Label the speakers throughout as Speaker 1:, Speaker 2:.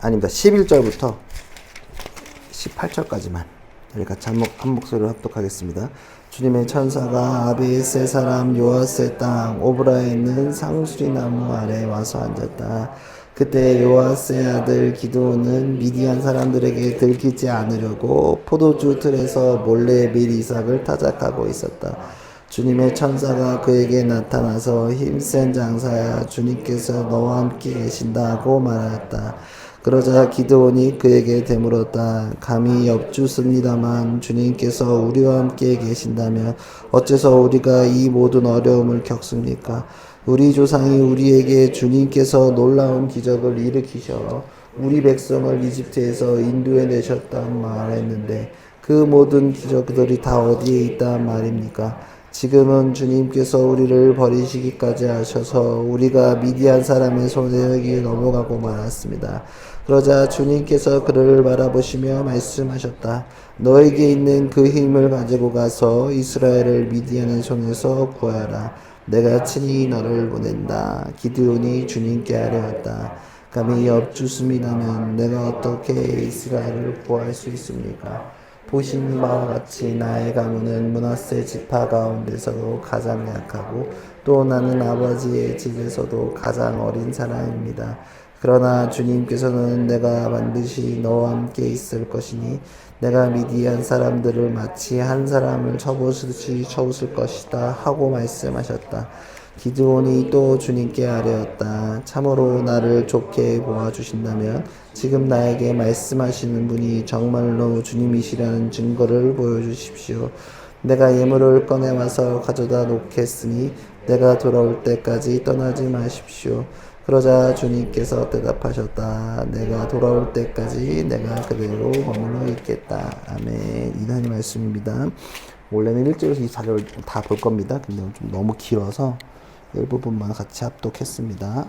Speaker 1: 아닙니다. 11절부터 18절까지만 우리 같이 한 목소리로 합독하겠습니다. 주님의 천사가 아비에스의 사람 요아스의 땅 오브라에 있는 상수리나무 아래 와서 앉았다. 그때 요아스의 아들 기드온은 미디안 사람들에게 들키지 않으려고 포도주 틀에서 몰래 밀 이삭을 타작하고 있었다. 주님의 천사가 그에게 나타나서 힘센 장사야, 주님께서 너와 함께 계신다고 말하였다. 그러자 기드온이 그에게 되물었다. 감히 엽주습니다만 주님께서 우리와 함께 계신다면 어째서 우리가 이 모든 어려움을 겪습니까? 우리 조상이 우리에게 주님께서 놀라운 기적을 일으키셔 우리 백성을 이집트에서 인도해 내셨단 말했는데 그 모든 기적들이 다 어디에 있단 말입니까? 지금은 주님께서 우리를 버리시기까지 하셔서 우리가 미디안 사람의 손에 넘어가고 말았습니다. 그러자 주님께서 그를 바라보시며 말씀하셨다. 너에게 있는 그 힘을 가지고 가서 이스라엘을 미디안의 손에서 구하라. 내가 친히 너를 보낸다. 기드온이 주님께 아뢰었다. 감히 엽주슴이라면 내가 어떻게 이스라엘을 구할 수 있습니까? 보신 바와 같이 나의 가문은 므낫세 지파 가운데서도 가장 약하고 또 나는 아버지의 집에서도 가장 어린 사람입니다. 그러나 주님께서는 내가 반드시 너와 함께 있을 것이니 내가 미디안 사람들을 마치 한 사람을 쳐부수듯이 쳐부술 것이다 하고 말씀하셨다. 기드온이 또 주님께 아뢰었다. 참으로 나를 좋게 보아주신다면 지금 나에게 말씀하시는 분이 정말로 주님이시라는 증거를 보여주십시오. 내가 예물을 꺼내와서 가져다 놓겠으니 내가 돌아올 때까지 떠나지 마십시오. 그러자 주님께서 대답하셨다. 내가 돌아올 때까지 내가 그대로 머물러 있겠다. 아멘. 이 하나님 말씀입니다. 원래는 1절에서 24절 다 볼 겁니다. 근데 좀 너무 길어서 일부분만 같이 합독했습니다.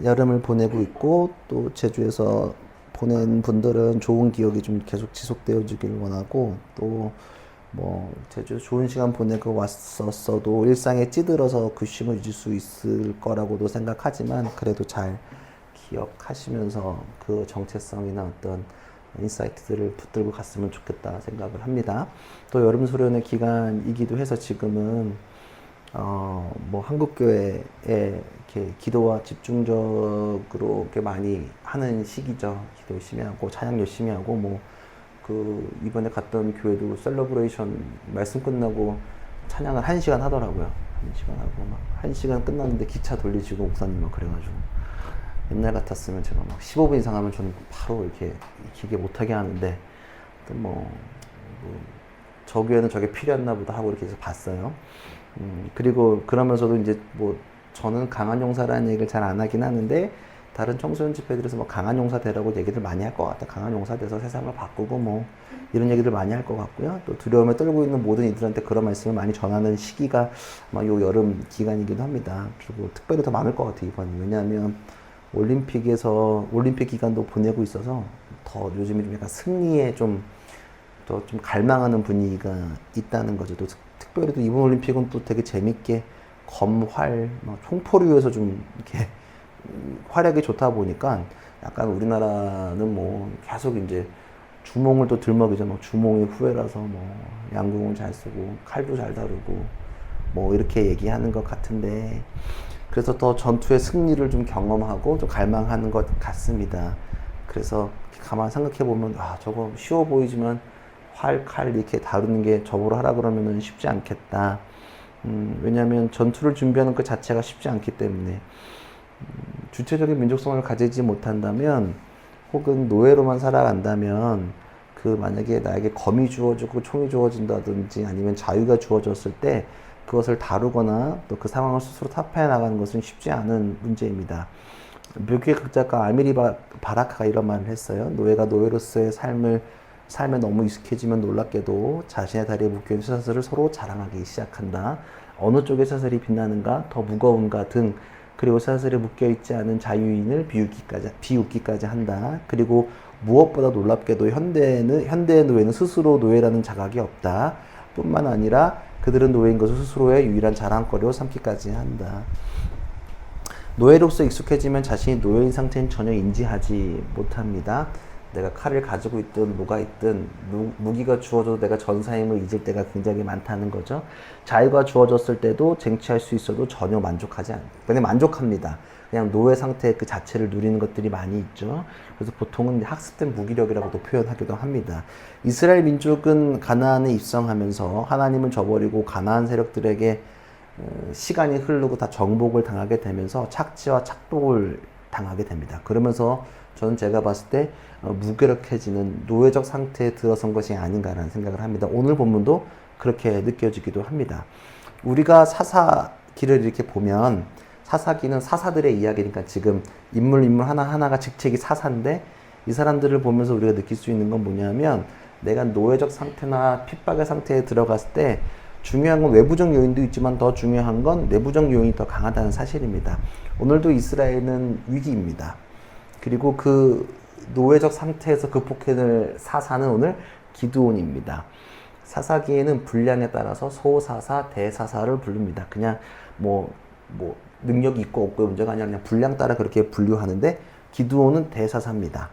Speaker 1: 여름을 보내고 있고 또 제주에서 보낸 분들은 좋은 기억이 좀 계속 지속되어 주길 원하고 또 뭐 제주에서 좋은 시간 보내고 왔었어도 일상에 찌들어서 그 쉼을 잊을 수 있을 거라고도 생각하지만 그래도 잘 기억하시면서 그 정체성이나 어떤 인사이트들을 붙들고 갔으면 좋겠다 생각을 합니다. 또 여름 수련의 기간이기도 해서 지금은 뭐 한국교회에 이렇게 기도와 집중적으로 이렇게 많이 하는 시기죠. 기도 열심히 하고 찬양 열심히 하고 뭐 그 이번에 갔던 교회도 셀러브레이션 말씀 끝나고 찬양을 1시간 하더라고요. 1시간 하고 막 1시간 끝났는데 기차 돌리시고 목사님 막 그래가지고 옛날 같았으면 제가 막 15분 이상 하면 저는 바로 이렇게 기계 못하게 하는데 뭐 저 교회는 저게 필요했나 보다 하고 이렇게 해서 봤어요. 그리고 그러면서도 이제 뭐 저는 강한 용사라는 얘기를 잘 안 하긴 하는데 다른 청소년 집회들에서 뭐 강한 용사 되라고 얘기들 많이 할 것 같아. 강한 용사 돼서 세상을 바꾸고 뭐 이런 얘기들 많이 할 것 같고요. 또 두려움에 떨고 있는 모든 이들한테 그런 말씀을 많이 전하는 시기가 아마 요 여름 기간이기도 합니다. 그리고 특별히 더 많을 것 같아요, 이번에. 왜냐하면 올림픽 기간도 보내고 있어서 더 요즘에 좀 약간 승리에 좀 갈망하는 분위기가 있다는 거죠. 또 특별히 또 이번 올림픽은 또 되게 재밌게 검활, 총포류에서 좀 이렇게 활약이 좋다 보니까 약간 우리나라는 뭐 계속 이제 주몽을 또 들먹이죠. 뭐 주몽이 후회라서 뭐 양궁을 잘 쓰고 칼도 잘 다루고 뭐 이렇게 얘기하는 것 같은데 그래서 더 전투의 승리를 좀 경험하고 좀 갈망하는 것 같습니다. 그래서 가만 생각해 보면 저거 쉬워 보이지만 활, 칼 이렇게 다루는 게 저보러 하라 그러면은 쉽지 않겠다. 왜냐하면 전투를 준비하는 것 자체가 쉽지 않기 때문에 주체적인 민족성을 가지지 못한다면 혹은 노예로만 살아간다면 그 만약에 나에게 검이 주어지고 총이 주어진다든지 아니면 자유가 주어졌을 때 그것을 다루거나 또 그 상황을 스스로 타파해 나가는 것은 쉽지 않은 문제입니다. 묘기의 극작가 아미리 바라카가 이런 말을 했어요. 노예가 노예로서의 삶에 너무 익숙해지면 놀랍게도 자신의 다리에 묶여있는 쇠사슬을 서로 자랑하기 시작한다. 어느 쪽의 쇠사슬이 빛나는가, 더 무거운가 등 그리고 쇠사슬에 묶여있지 않은 자유인을 비웃기까지 한다. 그리고 무엇보다 놀랍게도 현대의 노예는 스스로 노예라는 자각이 없다. 뿐만 아니라 그들은 노예인 것을 스스로의 유일한 자랑거리로 삼기까지 한다. 노예로서 익숙해지면 자신이 노예인 상태는 전혀 인지하지 못합니다. 내가 칼을 가지고 있든 뭐가 있든 무기가 주어져도 내가 전사임을 잊을 때가 굉장히 많다는 거죠. 자유가 주어졌을 때도 쟁취할 수 있어도 전혀 만족하지 않아요. 그냥 만족합니다. 그냥 노예 상태 그 자체를 누리는 것들이 많이 있죠. 그래서 보통은 학습된 무기력이라고도 표현하기도 합니다. 이스라엘 민족은 가나안에 입성하면서 하나님을 저버리고 가나안 세력들에게 시간이 흐르고 다 정복을 당하게 되면서 착지와 착복을 당하게 됩니다. 그러면서 저는 제가 봤을 때 무기력해지는 노예적 상태에 들어선 것이 아닌가라는 생각을 합니다. 오늘 본문도 그렇게 느껴지기도 합니다. 우리가 사사기를 이렇게 보면 사사기는 사사들의 이야기니까 지금 인물 하나하나가 직책이 사사인데 이 사람들을 보면서 우리가 느낄 수 있는 건 뭐냐면 내가 노예적 상태나 핍박의 상태에 들어갔을 때 중요한 건 외부적 요인도 있지만 더 중요한 건 내부적 요인이 더 강하다는 사실입니다. 오늘도 이스라엘은 위기입니다. 그리고 그 노예적 상태에서 극복해낼 사사는 오늘 기드온입니다. 사사기에는 분량에 따라서 소사사, 대사사를 부릅니다. 그냥 뭐 능력이 있고 없고의 문제가 아니라 그냥 분량 따라 그렇게 분류하는데 기드온은 대사사입니다.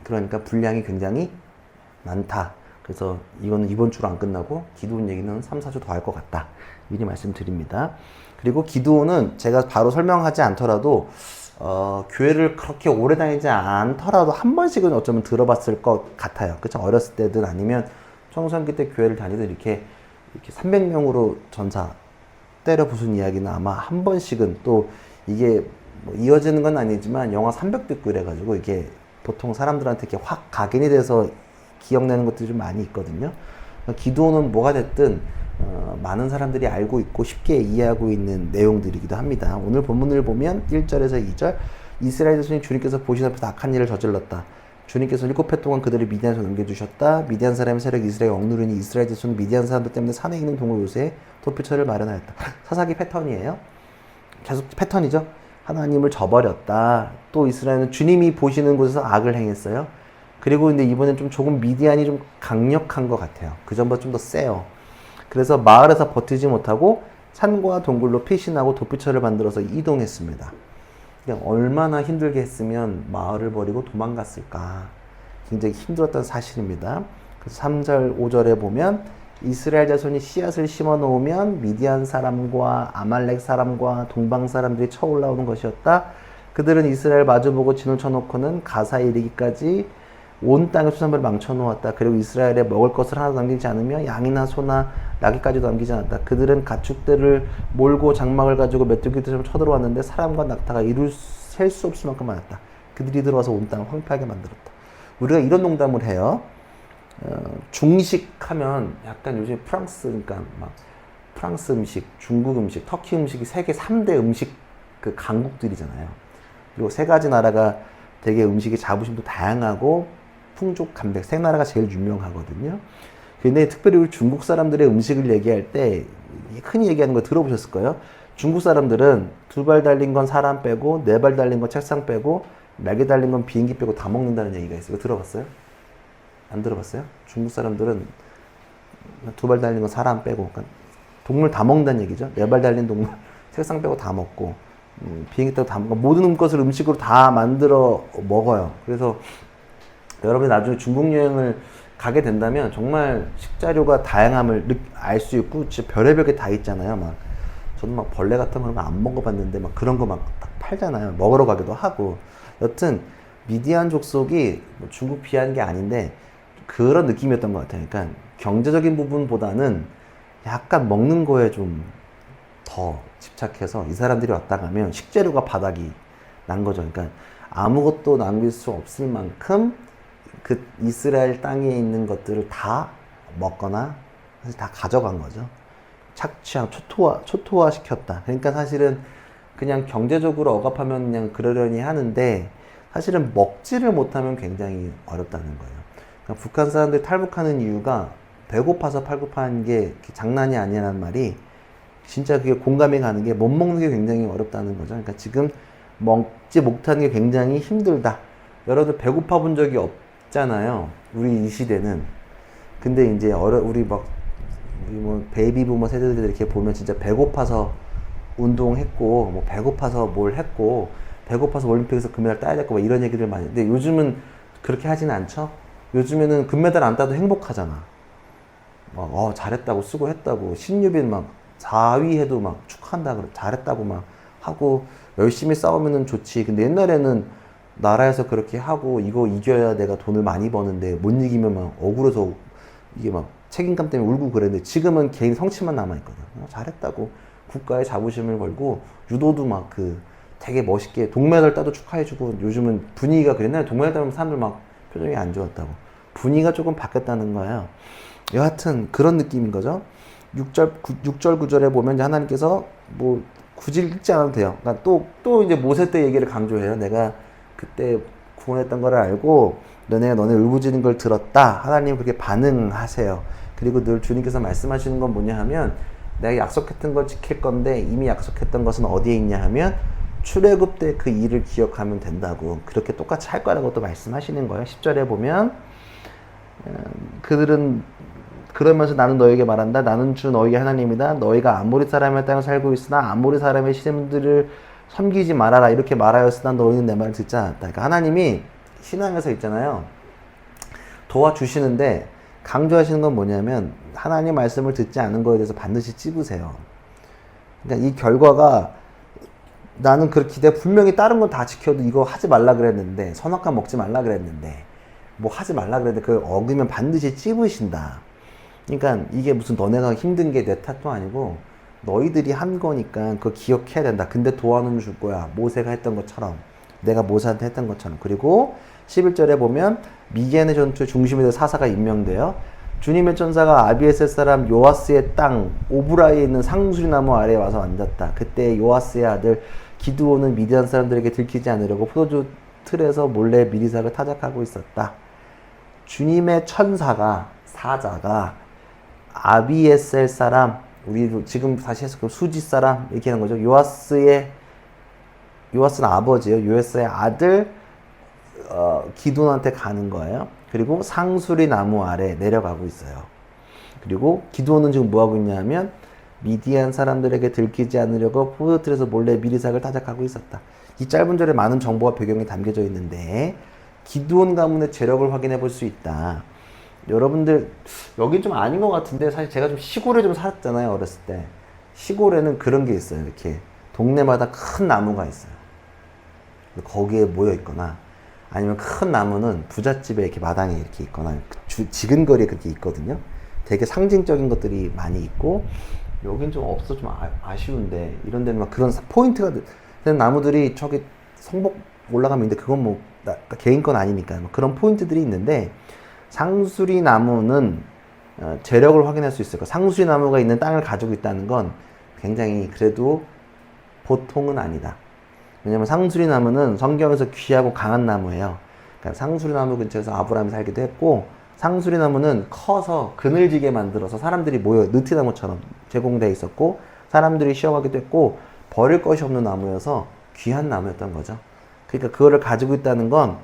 Speaker 1: 그러니까 분량이 굉장히 많다. 그래서 이거는 이번 주로 안 끝나고 기드온 얘기는 3, 4주 더 할 것 같다. 미리 말씀드립니다. 그리고 기드온은 제가 바로 설명하지 않더라도 교회를 그렇게 오래 다니지 않더라도 한 번씩은 어쩌면 들어봤을 것 같아요. 그쵸? 어렸을 때든 아니면 청소년기 때 교회를 다니든 이렇게 300명으로 전사 때려 부순 이야기는 아마 한 번씩은 또 이게 뭐 이어지는 건 아니지만 영화 300도 있고 이래가지고 이게 보통 사람들한테 이렇게 확 각인이 돼서 기억나는 것들이 좀 많이 있거든요. 기도는 뭐가 됐든 많은 사람들이 알고 있고 쉽게 이해하고 있는 내용들이기도 합니다. 오늘 본문을 보면 1절에서 2절 이스라엘 자손이 주님께서 보신 앞에서 악한 일을 저질렀다. 주님께서 7해 동안 그들을 미디안에서 넘겨주셨다. 미디안 사람의 세력이 이스라엘 억누르니 이스라엘 자손은 미디안 사람들 때문에 산에 있는 동물 요새에 도피처를 마련하였다. 사사기 패턴이에요. 계속 패턴이죠. 하나님을 저버렸다. 또 이스라엘은 주님이 보시는 곳에서 악을 행했어요. 그리고 근데 이번엔 조금 미디안이 좀 강력한 것 같아요. 그 전보다 좀 더 세요. 그래서 마을에서 버티지 못하고 산과 동굴로 피신하고 도피처를 만들어서 이동했습니다. 그냥 얼마나 힘들게 했으면 마을을 버리고 도망갔을까. 굉장히 힘들었던 사실입니다. 그래서 3절, 5절에 보면 이스라엘 자손이 씨앗을 심어 놓으면 미디안 사람과 아말렉 사람과 동방 사람들이 쳐올라오는 것이었다. 그들은 이스라엘 마주보고 진을 쳐놓고는 가사에 이르기까지 온 땅의 수산물을 망쳐놓았다. 그리고 이스라엘에 먹을 것을 하나도 남기지 않으며 양이나 소나 나귀까지도 남기지 않았다. 그들은 가축들을 몰고 장막을 가지고 메뚜기들처럼 쳐들어왔는데 사람과 낙타가 셀 수 없을 만큼 많았다. 그들이 들어와서 온 땅을 황폐하게 만들었다. 우리가 이런 농담을 해요. 중식하면 약간 요즘 그러니까 막 프랑스 음식, 중국 음식, 터키 음식이 세계 3대 음식 그 강국들이잖아요. 그리고 세 가지 나라가 되게 음식의 자부심도 다양하고 풍족 감백, 세 나라가 제일 유명하거든요. 근데 특별히 우리 중국 사람들의 음식을 얘기할 때 흔히 얘기하는 거 들어보셨을 거예요. 중국 사람들은 2발 달린 건 사람 빼고 4발 달린 건 책상 빼고 날개 달린 건 비행기 빼고 다 먹는다는 얘기가 있어요. 이거 들어봤어요? 안 들어봤어요? 중국 사람들은 2발 달린 건 사람 빼고 그러니까 동물 다 먹는다는 얘기죠. 4발 달린 동물 책상 빼고 다 먹고 비행기 타고 다 먹고 모든 것을 음식으로 다 만들어 먹어요. 그래서 여러분이 나중에 중국 여행을 가게 된다면 정말 식자료가 다양함을 알 수 있고 진짜 별의별 게 다 있잖아요. 막 저는 막 벌레 같은 거 안 먹어봤는데 막 그런 거 막 팔잖아요. 먹으러 가기도 하고. 여튼 미디안 족속이 뭐 중국 비하는 게 아닌데 그런 느낌이었던 것 같아요. 그러니까 경제적인 부분보다는 약간 먹는 거에 좀 더 집착해서 이 사람들이 왔다 가면 식재료가 바닥이 난 거죠. 그러니까 아무것도 남길 수 없을 만큼 그 이스라엘 땅에 있는 것들을 다 먹거나 사실 다 가져간 거죠. 착취한 초토화 시켰다. 그러니까 사실은 그냥 경제적으로 억압하면 그냥 그러려니 하는데 사실은 먹지를 못하면 굉장히 어렵다는 거예요. 그러니까 북한 사람들이 탈북하는 이유가 배고파서 탈북하는 게 장난이 아니라는 말이 진짜 그게 공감이 가는 게 못 먹는 게 굉장히 어렵다는 거죠. 그러니까 지금 먹지 못하는 게 굉장히 힘들다. 여러분들 배고파 본 적이 없잖아요. 우리 이 시대는. 근데 이제 우리 뭐 베이비 부머 세대들 이렇게 보면 진짜 배고파서 운동했고 뭐 배고파서 뭘 했고 배고파서 올림픽에서 금메달 따야 될거 뭐 이런 얘기들 많이. 근데 요즘은 그렇게 하진 않죠. 요즘에는 금메달 안 따도 행복하잖아. 막 잘했다고 수고했다고 신유빈 막 4위 해도 막 축하한다 그래 잘했다고 막 하고 열심히 싸우면은 좋지. 근데 옛날에는 나라에서 그렇게 하고 이거 이겨야 내가 돈을 많이 버는데 못 이기면 막 억울해서 이게 막 책임감 때문에 울고 그랬는데 지금은 개인 성취만 남아있거든. 잘했다고 국가의 자부심을 걸고 유도도 막 되게 멋있게 동메달 따도 축하해주고 요즘은 분위기가 그래. 옛날에 동메달 따면 사람들 막 표정이 안 좋았다고. 분위기가 조금 바뀌었다는 거예요. 여하튼 그런 느낌인 거죠. 6절, 9절에 보면 이제 하나님께서 뭐 굳이 읽지 않아도 돼요. 그러니까 또 이제 모세 때 얘기를 강조해요. 내가 그때 구원했던 걸 알고 너네 울부짖는 걸 들었다. 하나님 그렇게 반응하세요. 그리고 늘 주님께서 말씀하시는 건 뭐냐 하면 내가 약속했던 걸 지킬 건데 이미 약속했던 것은 어디에 있냐 하면 출애굽 때 그 일을 기억하면 된다고. 그렇게 똑같이 할 거라고 또 말씀하시는 거예요. 10절에 보면 그들은 그러면서 나는 너에게 말한다. 나는 주 너희의 하나님이다. 너희가 아모리 사람의 땅에 살고 있으나 아모리 사람의 시샘들을 섬기지 말아라. 이렇게 말하였으나 너희는 내 말을 듣지 않았다. 그러니까 하나님이 신앙에서 있잖아요. 도와주시는데 강조하시는 건 뭐냐면 하나님 말씀을 듣지 않은 거에 대해서 반드시 찝으세요. 그러니까 이 결과가 나는 그렇게 기대 분명히 다른 건 다 지켜도 이거 하지 말라 그랬는데 선악과 먹지 말라 그랬는데 뭐 하지 말라 그랬는데 그걸 어기면 반드시 찝으신다. 그러니까 이게 무슨 너네가 힘든 게 내 탓도 아니고 너희들이 한 거니까 그거 기억해야 된다. 근데 도와는 줄 거야. 모세가 했던 것처럼 내가 모세한테 했던 것처럼. 그리고 11절에 보면 미디안의 전투의 중심에 대해 사사가 임명돼요. 주님의 천사가 아비에셀 사람 요아스의 땅 오브라에 있는 상수리나무 아래에 와서 앉았다. 그때 요아스의 아들 기드온은 미디안 사람들에게 들키지 않으려고 포도주 틀에서 몰래 미리삭을 타작하고 있었다. 주님의 천사가 사자가 아비에셀 사람 우리 지금 다시 해서 수지 사람 이렇게 하는 거죠. 요아스는 아버지예요. 요아스의 아들 기드온한테 가는 거예요. 그리고 상수리 나무 아래 내려가고 있어요. 그리고 기드온은 지금 뭐 하고 있냐면 미디안 사람들에게 들키지 않으려고 포도틀에서 몰래 미리삭을 타작하고 있었다. 이 짧은 절에 많은 정보와 배경이 담겨져 있는데 기드온 가문의 재력을 확인해 볼 수 있다. 여러분들 여긴 좀 아닌 것 같은데 사실 제가 좀 시골에 좀 살았잖아요. 어렸을 때. 시골에는 그런 게 있어요. 이렇게 동네마다 큰 나무가 있어요. 거기에 모여 있거나 아니면 큰 나무는 부잣집에 이렇게 마당에 이렇게 있거나 지근거리에 그렇게 있거든요. 되게 상징적인 것들이 많이 있고 여긴 좀 없어 좀 아쉬운데 이런 데는 막 그런 포인트가 되는 나무들이 저기 성북 올라가면 있는데 그건 뭐 개인 건 아니니까 그런 포인트들이 있는데 상수리 나무는 재력을 확인할 수 있을 거예요. 상수리 나무가 있는 땅을 가지고 있다는 건 굉장히 그래도 보통은 아니다. 왜냐면 상수리 나무는 성경에서 귀하고 강한 나무예요. 그러니까 상수리 나무 근처에서 아브라함이 살기도 했고 상수리 나무는 커서 그늘지게 만들어서 사람들이 모여 느티나무처럼 제공되어 있었고 사람들이 쉬어가기도 했고 버릴 것이 없는 나무여서 귀한 나무였던 거죠. 그러니까 그거를 가지고 있다는 건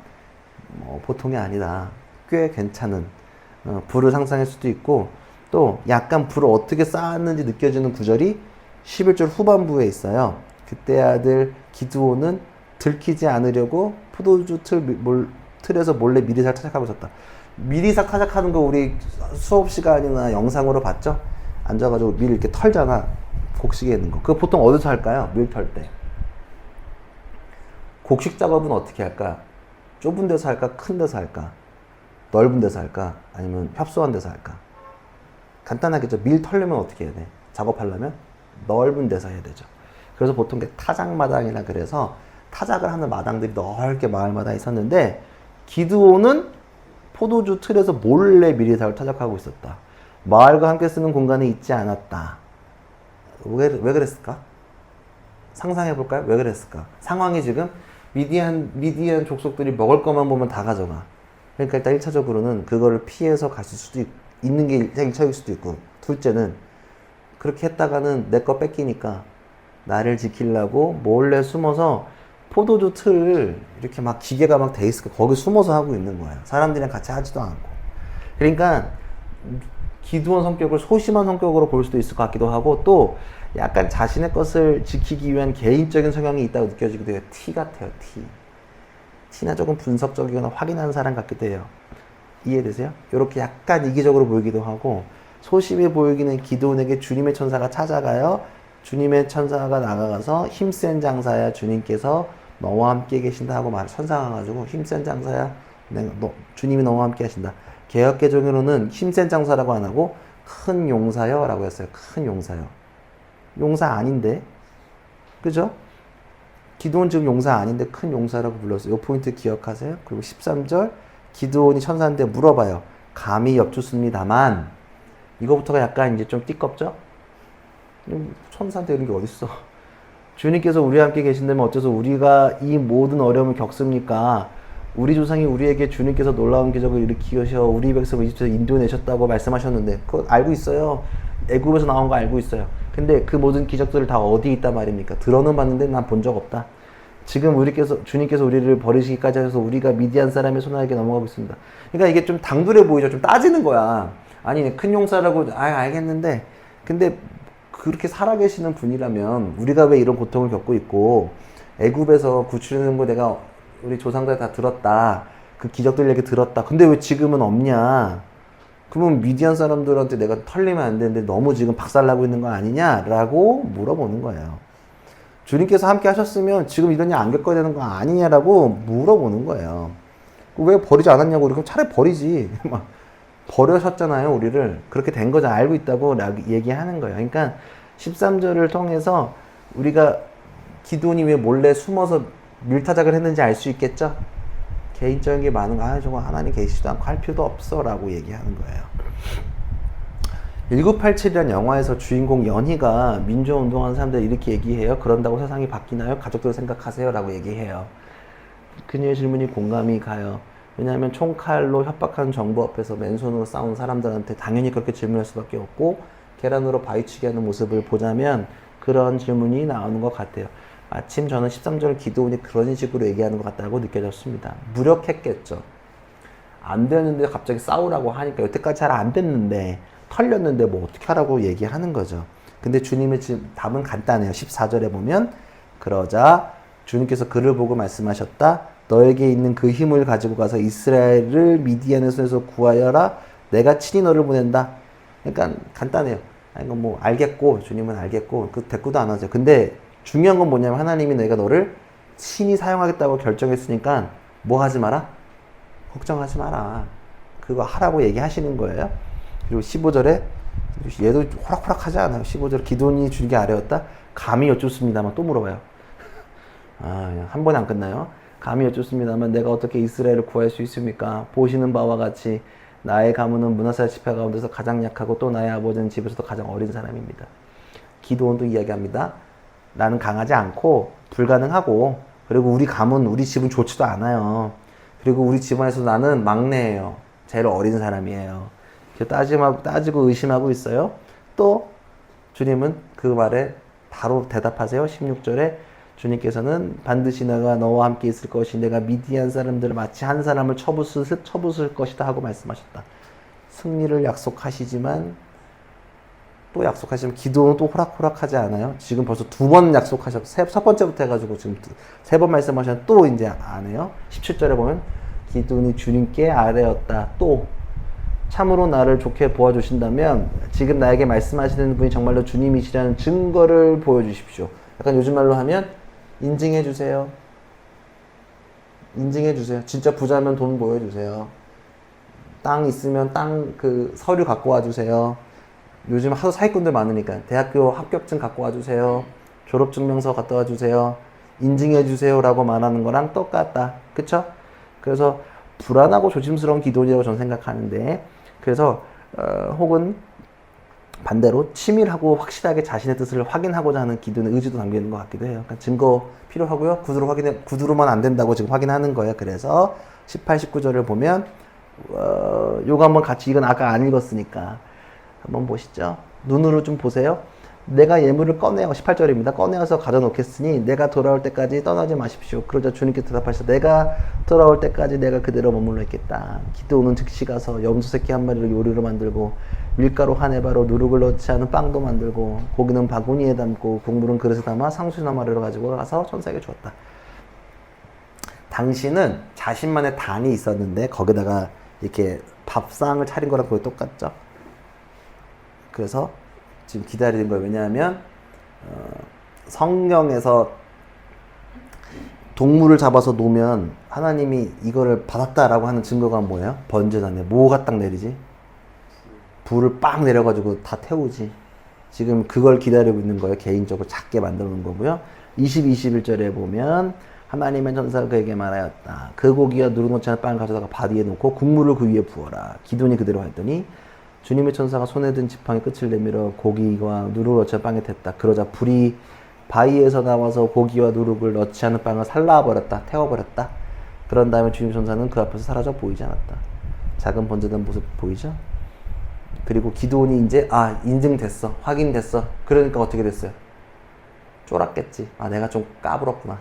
Speaker 1: 보통이 아니다. 꽤 괜찮은 불을 상상할 수도 있고 또 약간 불을 어떻게 쌓았는지 느껴지는 구절이 11절 후반부에 있어요. 그때 아들 기드온은 들키지 않으려고 포도주 틀에서 몰래 미리삭 타작하고 있었다. 미리삭 타작하는 거 우리 수업 시간이나 영상으로 봤죠? 앉아가지고 밀 이렇게 털잖아. 곡식에 있는 거. 그거 보통 어디서 할까요? 밀 털 때. 곡식 작업은 어떻게 할까? 좁은 데서 할까? 큰 데서 할까? 넓은 데서 할까? 아니면 협소한 데서 할까? 간단하겠죠. 밀 털려면 어떻게 해야 돼? 작업하려면 넓은 데서 해야 되죠. 그래서 보통 타작마당이라 그래서 타작을 하는 마당들이 넓게 마을마다 있었는데 기드온은 포도주 틀에서 몰래 미리삭을 타작하고 있었다. 마을과 함께 쓰는 공간에 있지 않았다. 왜 그랬을까? 상상해 볼까요? 왜 그랬을까? 상황이 지금 미디안 족속들이 먹을 것만 보면 다 가져가. 그러니까 일단 1차적으로는 그거를 피해서 갔을 수도 있는 게 1차일 수도 있고 둘째는 그렇게 했다가는 내 거 뺏기니까 나를 지키려고 몰래 숨어서 포도주 틀 이렇게 막 기계가 막 돼 있을까 거기 숨어서 하고 있는 거예요. 사람들이랑 같이 하지도 않고. 그러니까 기드온 성격을 소심한 성격으로 볼 수도 있을 것 같기도 하고 또 약간 자신의 것을 지키기 위한 개인적인 성향이 있다고 느껴지기도 해요. T 같아요, T. T나 조금 분석적이거나 확인하는 사람 같기도 해요. 이해되세요? 이렇게 약간 이기적으로 보이기도 하고, 소심해 보이기는 기도원에게 주님의 천사가 찾아가요. 주님의 천사가 나가가서 힘센 장사야, 주님께서 너와 함께 계신다 하고 천사가 가지고 힘센 장사야, 주님이 너와 함께 하신다. 개역개정으로는 힘센 장사라고 안 하고 큰 용사여 라고 했어요. 큰 용사여. 용사 아닌데, 그죠? 기도원 지금 용사 아닌데 큰 용사라고 불렀어요. 이 포인트 기억하세요. 그리고 13절, 기도원이 천사한테 물어봐요. 감히 엽주습니다만, 이거부터가 약간 이제 좀 띠껍죠? 천사한테 이런 게 어딨어. 주님께서 우리와 함께 계신다면 어째서 우리가 이 모든 어려움을 겪습니까? 우리 조상이 우리에게 주님께서 놀라운 기적을 일으키셔 우리 백성을 이집트에서 인도내셨다고 말씀하셨는데, 그거 알고 있어요. 애굽에서 나온 거 알고 있어요. 근데 그 모든 기적들을 다 어디 있단 말입니까? 들어는 봤는데 난 본 적 없다. 지금 주님께서 우리를 버리시기까지 하셔서 우리가 미디안 사람의 손아래에 넘어가고 있습니다. 그러니까 이게 좀 당돌해 보이죠. 좀 따지는 거야. 아니, 큰 용사라고, 알겠는데, 근데 그렇게 살아계시는 분이라면 우리가 왜 이런 고통을 겪고 있고, 애굽에서 구출하는 거 내가 우리 조상들 다 들었다. 그 기적들 얘기 들었다. 근데 왜 지금은 없냐? 그러면 미디안 사람들한테 내가 털리면 안 되는데 너무 지금 박살나고 있는 거 아니냐라고 물어보는 거예요. 주님께서 함께 하셨으면 지금 이런 일 안 겪어야 되는 거 아니냐라고 물어보는 거예요. 왜 버리지 않았냐고. 그럼 차라리 버리지. 막 버려셨잖아요, 우리를. 그렇게 된 거죠. 알고 있다고 얘기하는 거예요. 그러니까 13절을 통해서 우리가 기도원이 왜 몰래 숨어서 밀타작을 했는지 알 수 있겠죠? 개인적인 게 많은 거, 저거 하나님 계시지도 않고 할 필요도 없어 라고 얘기하는 거예요. 1987이라는 영화에서 주인공 연희가 민주화운동하는 사람들 이렇게 얘기해요. 그런다고 세상이 바뀌나요? 가족들 생각하세요 라고 얘기해요. 그녀의 질문이 공감이 가요. 왜냐하면 총칼로 협박하는 정부 앞에서 맨손으로 싸우는 사람들한테 당연히 그렇게 질문할 수밖에 없고, 계란으로 바위치기 하는 모습을 보자면 그런 질문이 나오는 것 같아요. 마침 저는 13절 기도원이 그런 식으로 얘기하는 것 같다고 느껴졌습니다. 무력했겠죠. 안 되는데 갑자기 싸우라고 하니까, 여태까지 잘 안 됐는데, 털렸는데 뭐 어떻게 하라고 얘기하는 거죠. 근데 주님의 답은 간단해요. 14절에 보면, 그러자 주님께서 그를 보고 말씀하셨다. 너에게 있는 그 힘을 가지고 가서 이스라엘을 미디안의 손에서 구하여라. 내가 친히 너를 보낸다. 그러니까 간단해요. 이거 뭐 알겠고, 주님은 알겠고, 그 대꾸도 안 하죠. 근데 중요한 건 뭐냐면, 하나님이 내가 너를 친히 사용하겠다고 결정했으니까 뭐 하지 마라? 걱정하지 마라. 그거 하라고 얘기하시는 거예요. 그리고 15절에 얘도 호락호락하지 않아요. 15절 기도원이 줄기 아래였다. 감히 여쭙습니다만 또 물어봐요. 그냥 한 번에 안 끝나요. 감히 여쭙습니다만 내가 어떻게 이스라엘을 구할 수 있습니까? 보시는 바와 같이 나의 가문은 므낫세 지파 가운데서 가장 약하고 또 나의 아버지는 집에서도 가장 어린 사람입니다. 기도원도 이야기합니다. 나는 강하지 않고 불가능하고, 그리고 우리 가문, 우리 집은 좋지도 않아요. 그리고 우리 집안에서 나는 막내예요. 제일 어린 사람이에요. 따지고 의심하고 있어요. 또 주님은 그 말에 바로 대답하세요. 16절에 주님께서는 반드시 내가 너와 함께 있을 것이 내가 미디안 사람들을 마치 한 사람을 쳐부술 것이다 하고 말씀하셨다. 승리를 약속하시지만 기도는 또 호락호락하지 않아요. 지금 벌써 2번 약속하셨고, 첫 번째부터 해가지고 지금 3번 말씀하셨는데 또 이제 안 해요. 17절에 보면 기도니 주님께 아뢰었다. 또 참으로 나를 좋게 보아주신다면 지금 나에게 말씀하시는 분이 정말로 주님이시라는 증거를 보여주십시오. 약간 요즘 말로 하면 인증해주세요. 진짜 부자면 돈 보여주세요. 땅 있으면 땅 그 서류 갖고 와주세요. 요즘 하도 사기꾼들 많으니까 대학교 합격증 갖고 와주세요. 졸업증명서 갖다 와주세요. 인증해주세요 라고 말하는 거랑 똑같다. 그쵸? 그래서 불안하고 조심스러운 기도이라고 저는 생각하는데, 그래서 혹은 반대로 치밀하고 확실하게 자신의 뜻을 확인하고자 하는 기도는 의지도 담기는 것 같기도 해요. 그러니까 증거 필요하고요. 구두로만 안 된다고 지금 확인하는 거예요. 그래서 18, 19절을 보면 요거 한번 같이, 이건 아까 안 읽었으니까 한번 보시죠. 눈으로 좀 보세요. 내가 예물을 꺼내어, 18절입니다. 꺼내어서 가져놓겠으니 내가 돌아올 때까지 떠나지 마십시오. 그러자 주님께서 대답하시다. 내가 돌아올 때까지 내가 그대로 머물러 있겠다. 기도는 즉시 가서 염소 새끼 한 마리를 요리로 만들고 밀가루 한 에바로 누룩을 넣지 않은 빵도 만들고 고기는 바구니에 담고 국물은 그릇에 담아 상수나마를 가지고 가서 천사에게 주었다. 당신은 자신만의 단이 있었는데 거기다가 이렇게 밥상을 차린 거랑 거의 똑같죠. 그래서 지금 기다리는 거예요. 왜냐하면 성경에서 동물을 잡아서 놓으면 하나님이 이거를 받았다라고 하는 증거가 뭐예요? 번제단에 뭐가 딱 내리지? 불을 빡 내려가지고 다 태우지. 지금 그걸 기다리고 있는 거예요. 개인적으로 작게 만들어 놓은 거고요. 20, 21절에 보면 하나님의 천사가 그에게 말하였다. 그 고기와 누룩 넣지 않은 빵을 가져다가 밥 위에 놓고 국물을 그 위에 부어라. 기도니 그대로 했더니 주님의 천사가 손에 든 지팡이 끝을 내밀어 고기와 누룩을 넣지 않은 빵에 댔다. 그러자 불이 바위에서 나와서 고기와 누룩을 넣지 않은 빵을 살라버렸다. 태워버렸다. 그런 다음에 주님의 천사는 그 앞에서 사라져 보이지 않았다. 작은 번제단 모습 보이죠? 그리고 기도원이 이제 인증됐어. 확인됐어. 그러니까 어떻게 됐어요? 쫄았겠지. 내가 좀 까불었구나.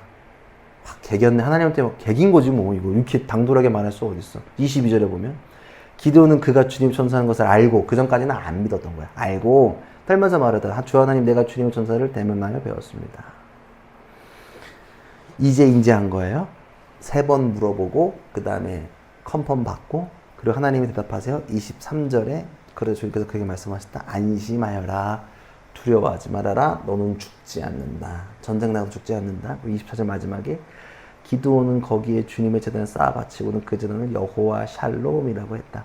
Speaker 1: 개겼네. 하나님한테 개긴 거지 뭐. 이거 이렇게 당돌하게 말할 수 어딨어. 22절에 보면 기도는 그가 주님 천사하는 것을 알고, 그 전까지는 안 믿었던 거야. 알고 떨면서 말하다. 주 하나님, 내가 주님의 천사를 대면하여 배웠습니다. 이제 인지한 거예요. 3번 물어보고 그 다음에 컨펌 받고, 그리고 하나님이 대답하세요. 23절에 그래서 주님께서 그에게 말씀하셨다. 안심하여라. 두려워하지 말아라. 너는 죽지 않는다. 전쟁 나가도 죽지 않는다. 24절 마지막에 기드온은 거기에 주님의 제단을 쌓아 바치고는 그 제단을 여호와 샬롬이라고 했다.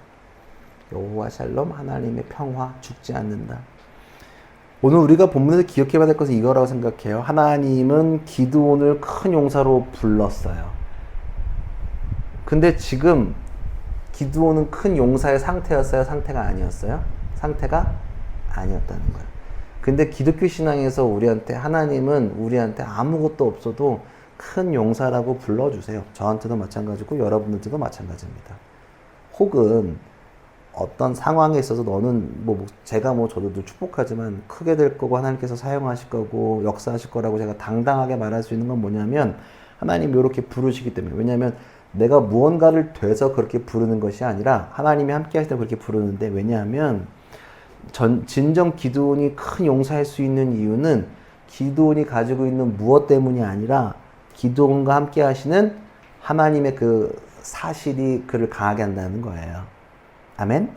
Speaker 1: 여호와 샬롬, 하나님의 평화, 죽지 않는다. 오늘 우리가 본문에서 기억해봐야 될 것은 이거라고 생각해요. 하나님은 기드온을 큰 용사로 불렀어요. 근데 지금 기드온은 큰 용사의 상태였어요? 상태가 아니었어요? 상태가 아니었다는 거예요. 근데 기독교 신앙에서 우리한테 하나님은 우리한테 아무것도 없어도 큰 용사라고 불러주세요. 저한테도 마찬가지고 여러분들도 마찬가지입니다. 혹은 어떤 상황에 있어서 너는 제가 저도 축복하지만 크게 될 거고 하나님께서 사용하실 거고 역사하실 거라고 제가 당당하게 말할 수 있는 건 뭐냐면 하나님이 이렇게 부르시기 때문에. 왜냐하면 내가 무언가를 돼서 그렇게 부르는 것이 아니라 하나님이 함께 하실 때 그렇게 부르는데, 왜냐하면 진정 기드온이 큰 용사할 수 있는 이유는 기드온이 가지고 있는 무엇 때문이 아니라 기드온과 함께 하시는 하나님의 그 사실이 그를 강하게 한다는 거예요. 아멘?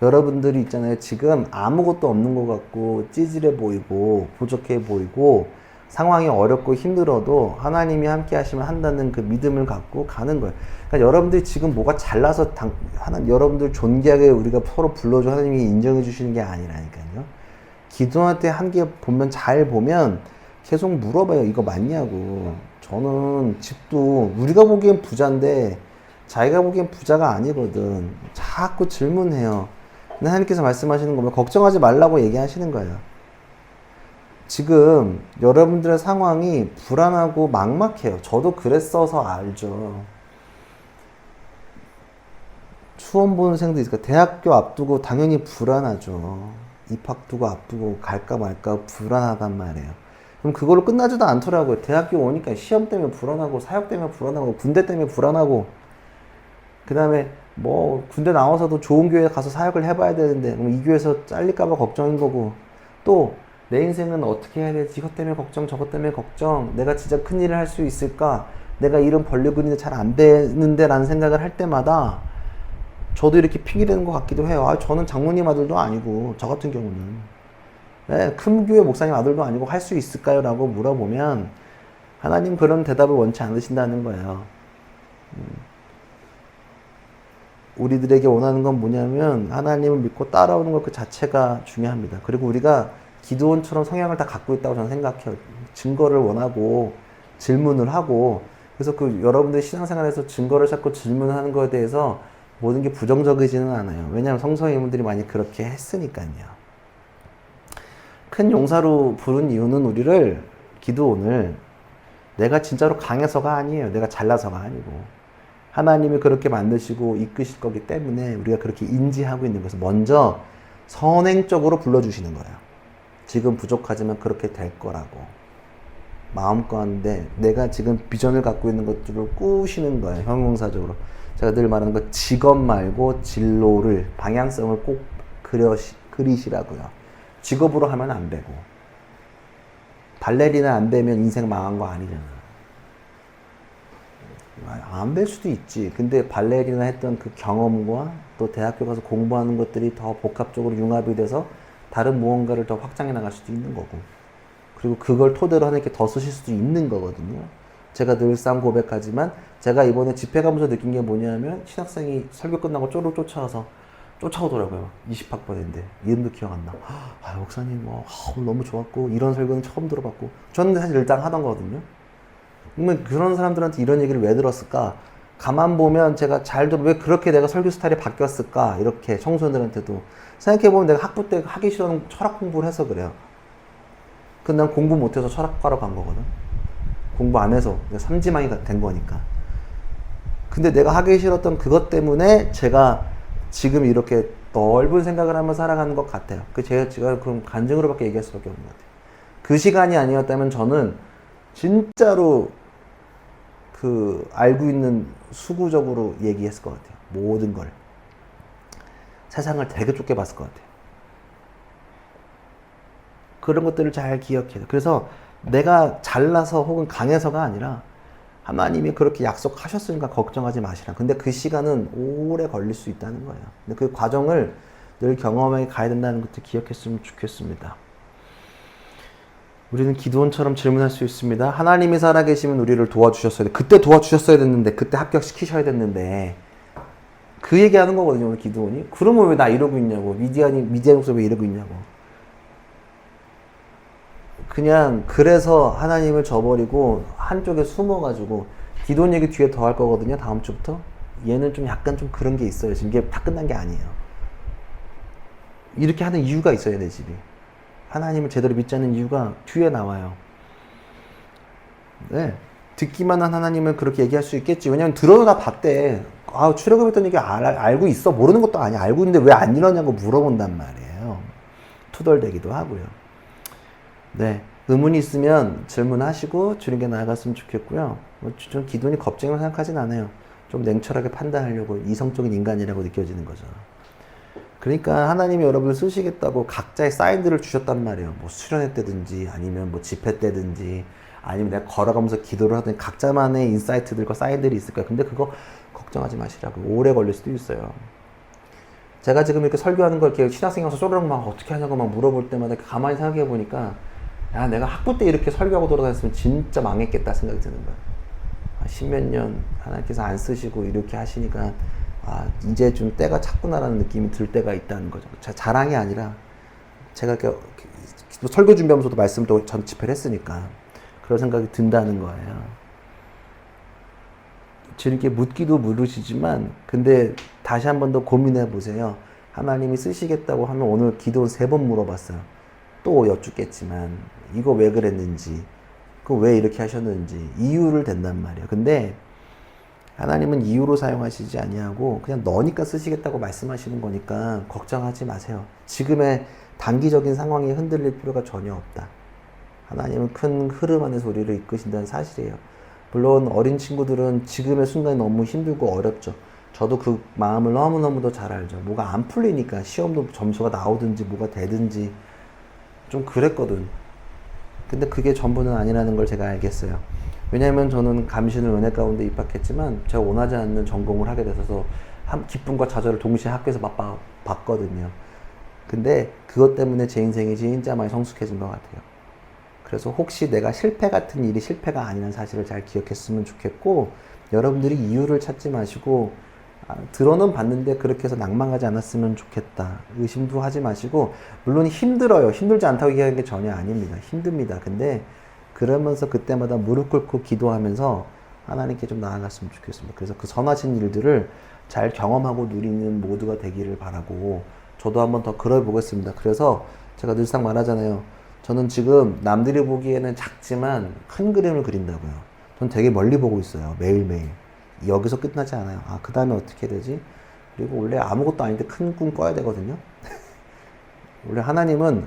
Speaker 1: 여러분들이 있잖아요. 지금 아무것도 없는 것 같고 찌질해 보이고 부족해 보이고 상황이 어렵고 힘들어도 하나님이 함께 하시면 한다는 그 믿음을 갖고 가는 거예요. 그러니까 여러분들이 지금 뭐가 잘나서 여러분들 존귀하게 우리가 서로 불러줘 하나님이 인정해 주시는 게 아니라니까요. 기도할 때 함께 보면 잘 보면 계속 물어봐요. 이거 맞냐고. 저는 집도 우리가 보기엔 부자인데 자기가 보기엔 부자가 아니거든. 자꾸 질문해요. 근데 하나님께서 말씀하시는 거면 걱정하지 말라고 얘기하시는 거예요. 지금 여러분들의 상황이 불안하고 막막해요. 저도 그랬어서 알죠. 수험본생도 있으니까 대학교 앞두고 당연히 불안하죠. 입학 두고 앞두고 갈까 말까 불안하단 말이에요. 그럼 그걸로 끝나지도 않더라고요. 대학교 오니까 시험 때문에 불안하고 사역 때문에 불안하고 군대 때문에 불안하고, 그 다음에 군대 나와서도 좋은 교회 가서 사역을 해봐야 되는데 그럼 이 교회에서 잘릴까봐 걱정인 거고, 또 내 인생은 어떻게 해야 되지? 이것 때문에 걱정, 저것 때문에 걱정, 내가 진짜 큰일을 할 수 있을까? 내가 이름 벌리고 있는데 잘 안 되는데 라는 생각을 할 때마다 저도 이렇게 핑계대는 것 같기도 해요. 저는 장모님 아들도 아니고, 저 같은 경우는 큰 교회 목사님 아들도 아니고 할 수 있을까요? 라고 물어보면 하나님 그런 대답을 원치 않으신다는 거예요. 우리들에게 원하는 건 뭐냐면 하나님을 믿고 따라오는 것 그 자체가 중요합니다. 그리고 우리가 기드온처럼 성향을 다 갖고 있다고 저는 생각해요. 증거를 원하고 질문을 하고, 그래서 여러분들이 신앙생활에서 증거를 찾고 질문하는 거에 대해서 모든 게 부정적이지는 않아요. 왜냐하면 성서인물들이 많이 그렇게 했으니까요. 큰 용사로 부른 이유는 우리를, 기드온을, 내가 진짜로 강해서가 아니에요. 내가 잘나서가 아니고 하나님이 그렇게 만드시고 이끄실 거기 때문에 우리가 그렇게 인지하고 있는 것을 먼저 선행적으로 불러주시는 거예요. 지금 부족하지만 그렇게 될 거라고 마음껏인데 내가 지금 비전을 갖고 있는 것들을 꾸시는 거예요. 형용사적으로. 제가 늘 말하는 거 직업 말고 진로를, 방향성을 꼭 그리시라고요. 직업으로 하면 안 되고. 발레리나 안 되면 인생 망한 거 아니잖아. 안 될 수도 있지. 근데 발레리나 했던 그 경험과 또 대학교 가서 공부하는 것들이 더 복합적으로 융합이 돼서 다른 무언가를 더 확장해 나갈 수도 있는 거고. 그리고 그걸 토대로 하나님께 더 쓰실 수도 있는 거거든요. 제가 늘상 고백하지만 제가 이번에 집회 가면서 느낀 게 뭐냐면 신학생이 설교 끝나고 쪼르륵 쫓아오더라고요. 20학번인데 이름도 기억 안 나. 아, 목사님 오늘 너무 좋았고 이런 설교는 처음 들어봤고. 저는 사실 일단 하던 거거든요. 그러면 그런 사람들한테 이런 얘기를 왜 들었을까? 가만 보면 제가 왜 그렇게 내가 설교 스타일이 바뀌었을까? 이렇게 청소년들한테도 생각해보면 내가 학부 때 하기 싫은 철학 공부를 해서 그래요. 근데 난 공부 못해서 철학과로 간 거거든. 공부 안 해서 삼지망이 된 거니까. 근데 내가 하기 싫었던 그것 때문에 제가 지금 이렇게 넓은 생각을 하며 살아가는 것 같아요. 제가 그럼 간증으로밖에 얘기할 수밖에 없는 것 같아요. 그 시간이 아니었다면 저는 진짜로 알고 있는 수구적으로 얘기했을 것 같아요. 모든 걸. 세상을 되게 좁게 봤을 것 같아요. 그런 것들을 잘 기억해요. 그래서 내가 잘나서 혹은 강해서가 아니라 하나님이 그렇게 약속하셨으니까 걱정하지 마시라. 근데 그 시간은 오래 걸릴 수 있다는 거예요. 근데 그 과정을 늘 경험해 가야 된다는 것도 기억했으면 좋겠습니다. 우리는 기드온처럼 질문할 수 있습니다. 하나님이 살아계시면 우리를 도와주셨어야 돼. 그때 도와주셨어야 됐는데, 그때 합격시키셔야 됐는데. 그 얘기하는 거거든요, 오늘 기드온이. 그러면 왜 나 이러고 있냐고. 미디안 목사 왜 이러고 있냐고. 그냥 그래서 하나님을 저버리고 한쪽에 숨어가지고 기도원 얘기 뒤에 더 할 거거든요. 다음 주부터. 얘는 좀 약간 좀 그런 게 있어요. 지금 이게 다 끝난 게 아니에요. 이렇게 하는 이유가 있어요. 내 집이. 하나님을 제대로 믿지 않는 이유가 뒤에 나와요. 네. 듣기만 한 하나님을 그렇게 얘기할 수 있겠지. 왜냐면 들어도 다 봤대. 출애굽했던 얘기 알고 있어. 모르는 것도 아니야. 알고 있는데 왜 안 이러냐고 물어본단 말이에요. 투덜대기도 하고요. 네. 의문이 있으면 질문하시고 주님께 나아갔으면 좋겠고요. 좀 기도원이 겁쟁이로 생각하진 않아요. 좀 냉철하게 판단하려고 이성적인 인간이라고 느껴지는 거죠. 그러니까 하나님이 여러분을 쓰시겠다고 각자의 사인들을 주셨단 말이에요. 뭐 수련회 때든지 아니면 뭐 집회 때든지 아니면 내가 걸어가면서 기도를 하든 각자만의 인사이트들과 사인들이 있을 거예요. 근데 그거 걱정하지 마시라고. 오래 걸릴 수도 있어요. 제가 지금 이렇게 설교하는 걸 이렇게 신학생이 와서 쪼르륵 막 어떻게 하냐고 막 물어볼 때마다 가만히 생각해 보니까 야, 내가 학부 때 이렇게 설교하고 돌아다녔으면 진짜 망했겠다 생각이 드는 거야. 십몇 년 하나님께서 안 쓰시고 이렇게 하시니까 이제 좀 때가 찼구나라는 느낌이 들 때가 있다는 거죠. 자랑이 아니라 제가 이렇게 설교 준비하면서도 말씀을 또 전 집회를 했으니까 그런 생각이 든다는 거예요. 이렇게 묻기도 물으시지만 근데 다시 한 번 더 고민해 보세요. 하나님이 쓰시겠다고 하면 오늘 기도를 3번 물어봤어요. 또 여쭙겠지만 이거 왜 그랬는지 그거 왜 이렇게 하셨는지 이유를 댄단 말이에요. 근데 하나님은 이유로 사용하시지 아니하고 그냥 너니까 쓰시겠다고 말씀하시는 거니까 걱정하지 마세요. 지금의 단기적인 상황이 흔들릴 필요가 전혀 없다. 하나님은 큰 흐름 안에서 우리를 이끄신다는 사실이에요. 물론 어린 친구들은 지금의 순간이 너무 힘들고 어렵죠. 저도 그 마음을 너무너무도 잘 알죠. 뭐가 안 풀리니까 시험도 점수가 나오든지 뭐가 되든지 좀 그랬거든. 근데 그게 전부는 아니라는 걸 제가 알겠어요. 왜냐하면 저는 감신을 은혜 가운데 입학했지만 제가 원하지 않는 전공을 하게 돼서 기쁨과 좌절을 동시에 학교에서 맛봤거든요. 근데 그것 때문에 제 인생이 진짜 많이 성숙해진 것 같아요. 그래서 혹시 내가 실패 같은 일이 실패가 아니라는 사실을 잘 기억했으면 좋겠고 여러분들이 이유를 찾지 마시고 들어는 봤는데 그렇게 해서 낭망하지 않았으면 좋겠다. 의심도 하지 마시고 물론 힘들어요. 힘들지 않다고 얘기하는 게 전혀 아닙니다. 힘듭니다. 근데 그러면서 그때마다 무릎 꿇고 기도하면서 하나님께 좀 나아갔으면 좋겠습니다. 그래서 그 선하신 일들을 잘 경험하고 누리는 모두가 되기를 바라고 저도 한번 더 그려보겠습니다. 그래서 제가 늘상 말하잖아요. 저는 지금 남들이 보기에는 작지만 큰 그림을 그린다고요. 전 되게 멀리 보고 있어요. 매일매일. 여기서 끝나지 않아요. 그 다음에 어떻게 되지? 그리고 원래 아무것도 아닌데 큰 꿈 꿔야 되거든요. 원래 하나님은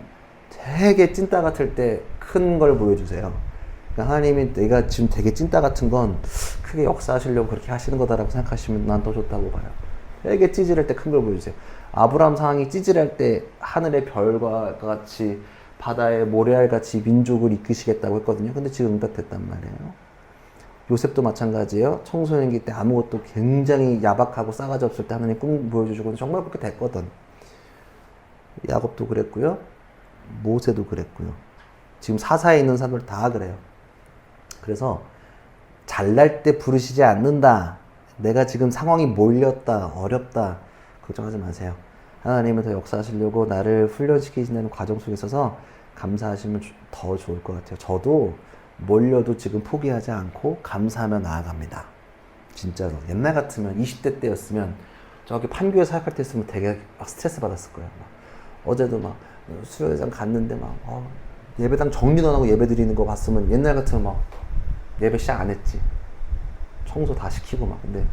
Speaker 1: 되게 찐따 같을 때 큰 걸 보여주세요. 그러니까 하나님이 내가 지금 되게 찐따 같은 건 크게 역사하시려고 그렇게 하시는 거다라고 생각하시면 난 더 좋다고 봐요. 되게 찌질할 때 큰 걸 보여주세요. 아브라함 상황이 찌질할 때 하늘의 별과 같이 바다의 모래알 같이 민족을 이끄시겠다고 했거든요. 근데 지금 응답했단 말이에요. 요셉도 마찬가지예요. 청소년기 때 아무것도 굉장히 야박하고 싸가지 없을 때 하나님 꿈 보여주시고 정말 그렇게 됐거든. 야곱도 그랬고요. 모세도 그랬고요. 지금 사사에 있는 사람들 다 그래요. 그래서 잘날 때 부르시지 않는다. 내가 지금 상황이 몰렸다. 어렵다. 걱정하지 마세요. 하나님은 더 역사하시려고 나를 훈련시키시는 과정 속에 있어서 감사하시면 더 좋을 것 같아요. 저도 몰려도 지금 포기하지 않고 감사하며 나아갑니다. 진짜로. 옛날 같으면 20대 때였으면 저기 판교에 사역할 때 있으면 되게 막 스트레스 받았을 거예요. 막 어제도 막 수요회장 갔는데 막 예배당 정리도 안 하고 예배 드리는 거 봤으면 옛날 같으면 막 예배 시작 안 했지. 청소 다 시키고 막. 근데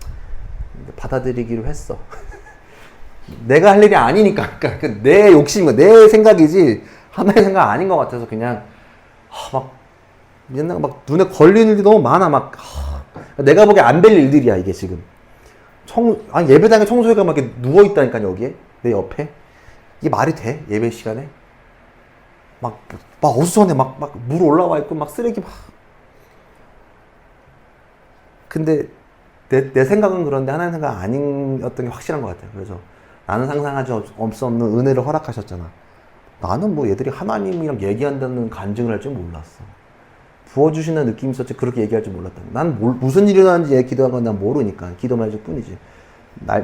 Speaker 1: 받아들이기로 했어. 내가 할 일이 아니니까. 그러니까 내 욕심인 거야. 내 생각이지 하나의 생각 아닌 것 같아서 그냥 막 옛날 막 눈에 걸리는 일이 너무 많아. 막 내가 보기에 안 될 일들이야 이게 지금. 아니 예배당에 청소회가 막 이렇게 누워 있다니까 여기에 내 옆에. 이게 말이 돼? 예배 시간에? 막 어수선해. 막 물 올라와 있고 막 쓰레기 막. 근데 내 생각은 그런데 하나님 생각 아니었던 게 확실한 것 같아요. 그래서 나는 상상하지 수 없는 은혜를 허락하셨잖아. 나는 뭐 얘들이 하나님이랑 얘기한다는 간증을 할 줄 몰랐어. 부어주시는 느낌이 있었지 그렇게 얘기할 줄 몰랐다. 난 무슨 일이 일어나는지 얘 기도한 건 난 모르니까 기도만 해줄 뿐이지.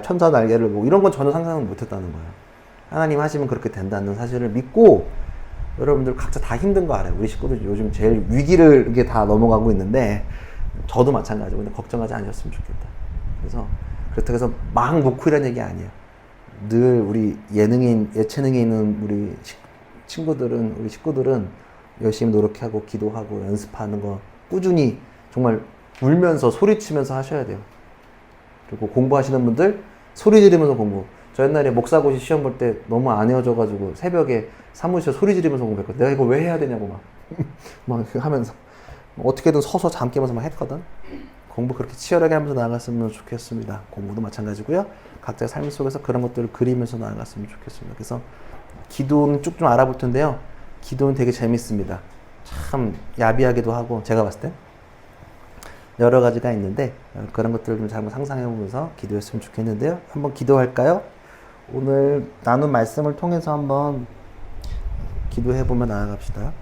Speaker 1: 천사 날개를 보고 이런 건 전혀 상상을 못했다는 거야. 하나님 하시면 그렇게 된다는 사실을 믿고 여러분들 각자 다 힘든 거 알아요. 우리 식구들 요즘 제일 위기를 이게 다 넘어가고 있는데 저도 마찬가지고 근데 걱정하지 않으셨으면 좋겠다. 그래서 그렇다고 해서 막 놓고 이란 얘기 아니에요. 늘 우리 예체능에 있는 우리 친구들은 우리 식구들은 열심히 노력하고 기도하고 연습하는 거 꾸준히 정말 울면서 소리치면서 하셔야 돼요. 그리고 공부하시는 분들 소리 지르면서 공부. 저 옛날에 목사고시 시험 볼 때 너무 안 헤어져가지고 새벽에 사무실에 소리 지르면서 공부했거든. 내가 이거 왜 해야 되냐고 막 하면서 어떻게든 서서 잠 깨면서 막 했거든. 공부 그렇게 치열하게 하면서 나아갔으면 좋겠습니다. 공부도 마찬가지고요. 각자의 삶 속에서 그런 것들을 그리면서 나아갔으면 좋겠습니다. 그래서 기도는 쭉 좀 알아볼 텐데요. 기도는 되게 재밌습니다. 참 야비하기도 하고 제가 봤을 때 여러 가지가 있는데 그런 것들을 좀 잘 한번 상상해보면서 기도했으면 좋겠는데요. 한번 기도할까요? 오늘 나눈 말씀을 통해서 한번 기도해보며 나아갑시다.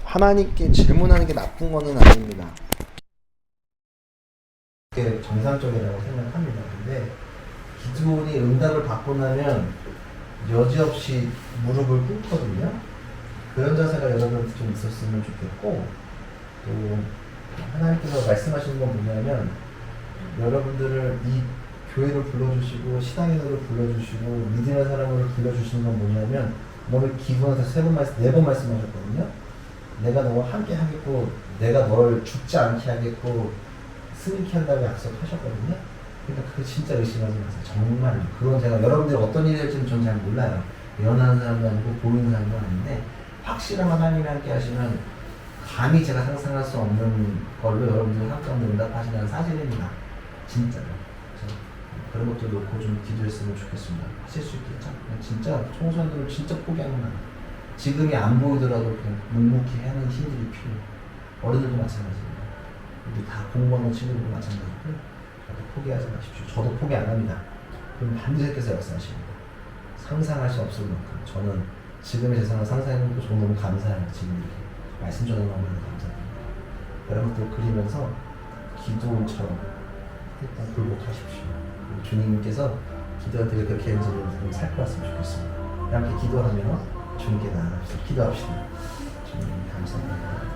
Speaker 1: 하나님께 질문하는 게 나쁜 거는 아닙니다. 그게 정상적이라고 생각합니다. 근데 기도원이 응답을 받고 나면 여지없이 무릎을 꿇거든요. 그런 자세가 여러분한테 좀 있었으면 좋겠고, 또 하나님께서 말씀하시는 건 뭐냐면 여러분들을 이 교회를 불러주시고 신앙인으로 불러주시고 믿음의 사람으로 불러주시는 건 뭐냐면 오늘 기도원에서 네 번 말씀하셨거든요. 내가 너와 함께 하겠고 내가 널 죽지 않게 하겠고 승리케 한다고 약속하셨거든요. 그러니까 그게 진짜 의심하지 마세요. 정말로. 그건 제가 여러분들이 어떤 일이 될지는 전 잘 몰라요. 연하는 사람도 아니고 보이는 사람도 아닌데 확실한 하나님이 함께 하시면 감히 제가 상상할 수 없는 걸로 여러분들이 함께 응답하신다는 사실입니다. 진짜로. 그런 것도 놓고 좀 기도했으면 좋겠습니다. 하실 수 있겠죠? 진짜 청소년들을 진짜 포기하는 거예요. 지금이 안 보이더라도 그냥 묵묵히 하는 힘들이 필요해요. 어른들도 마찬가지입니다. 우리 다 공부하는 친구들도 마찬가지고요. 포기하지 마십시오. 저도 포기 안 합니다. 그럼 반드시 께서 역사하십니다. 상상할 수 없을 만큼 저는 지금의 세상을 상상해보는 게 너무 감사해요. 지금 이렇게 말씀 전하는 것만 감사합니다. 여러분들 그리면서 기도처럼 일단 굴복하십시오. 주님께서 기도할 때 그렇게 하면서 좀 살펴봤으면 좋겠습니다. 함께 기도하며 주님께 나아갑시다. 기도합시다. 주님 감사합니다.